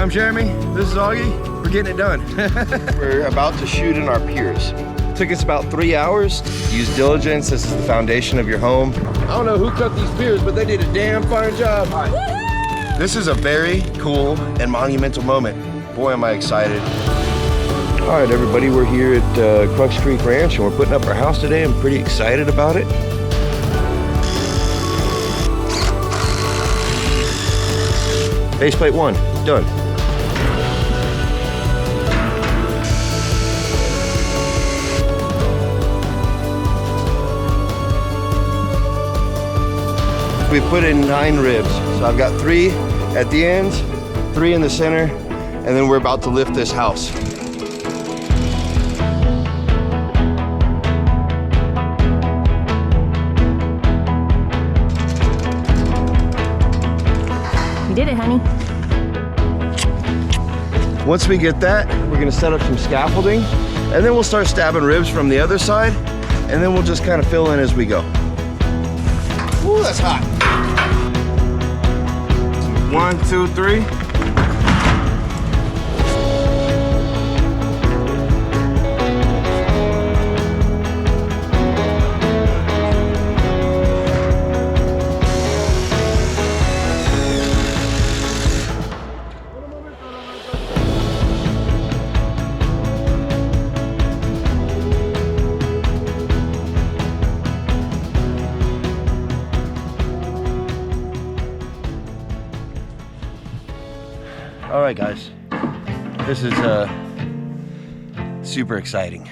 I'm Jeremy. This is Augie. We're getting it done. We're about to shoot in our piers. Took us about 3 hours. Use diligence. This is the foundation of your home. I don't know who cut these piers, but they did a damn fine job. This is a very cool and monumental moment. Boy, am I excited. All right, everybody, we're here at Crux Creek Ranch, and we're putting up our house today. I'm pretty excited about it. Faceplate 1, done. We put in 9 ribs. So I've got 3 at the ends, 3 in the center, and then we're about to lift this house. You did it, honey. Once we get that, we're gonna set up some scaffolding, and then we'll start stabbing ribs from the other side, and then we'll just kind of fill in as we go. Ooh, that's hot. 1, 2, 3. All right, guys, this is super exciting.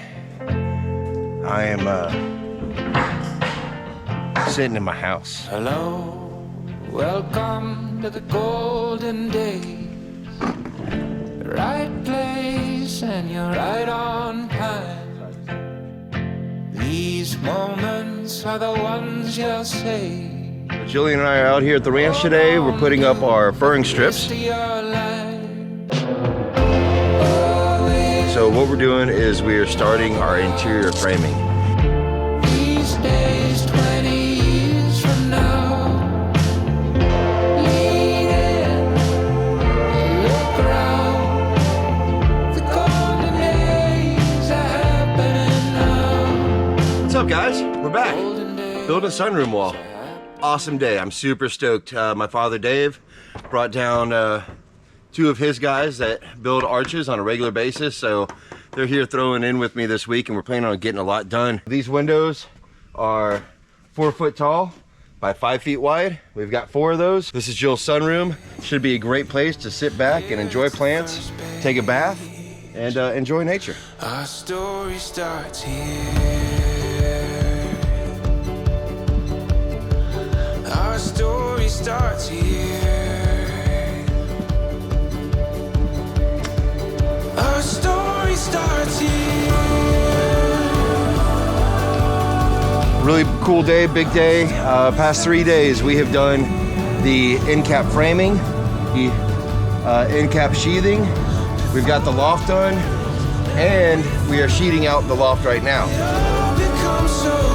I am sitting in my house. Hello, welcome to the golden days. The right place and you're right on time. These moments are the ones you'll say. Gillian and I are out here at the ranch today. We're putting up our furring strips. So what we're doing is we are starting our interior framing. These days, 20 years from now, lean in, look around. The golden days are happening now. What's up, guys? We're back. Building a sunroom wall. Awesome day. I'm super stoked. My father Dave brought down 2 of his guys that build arches on a regular basis, so they're here throwing in with me this week, and we're planning on getting a lot done. These windows are 4 foot tall by 5 feet wide. We've got 4 of those. This is Jill's sunroom. Should be a great place to sit back and enjoy plants, take a bath, and enjoy nature. Our story starts here. Our story starts here. Our story starts here. Really cool day, big day. Past 3 days we have done the end cap framing, the end cap sheathing. We've got the loft done, and we are sheeting out the loft right now. Become so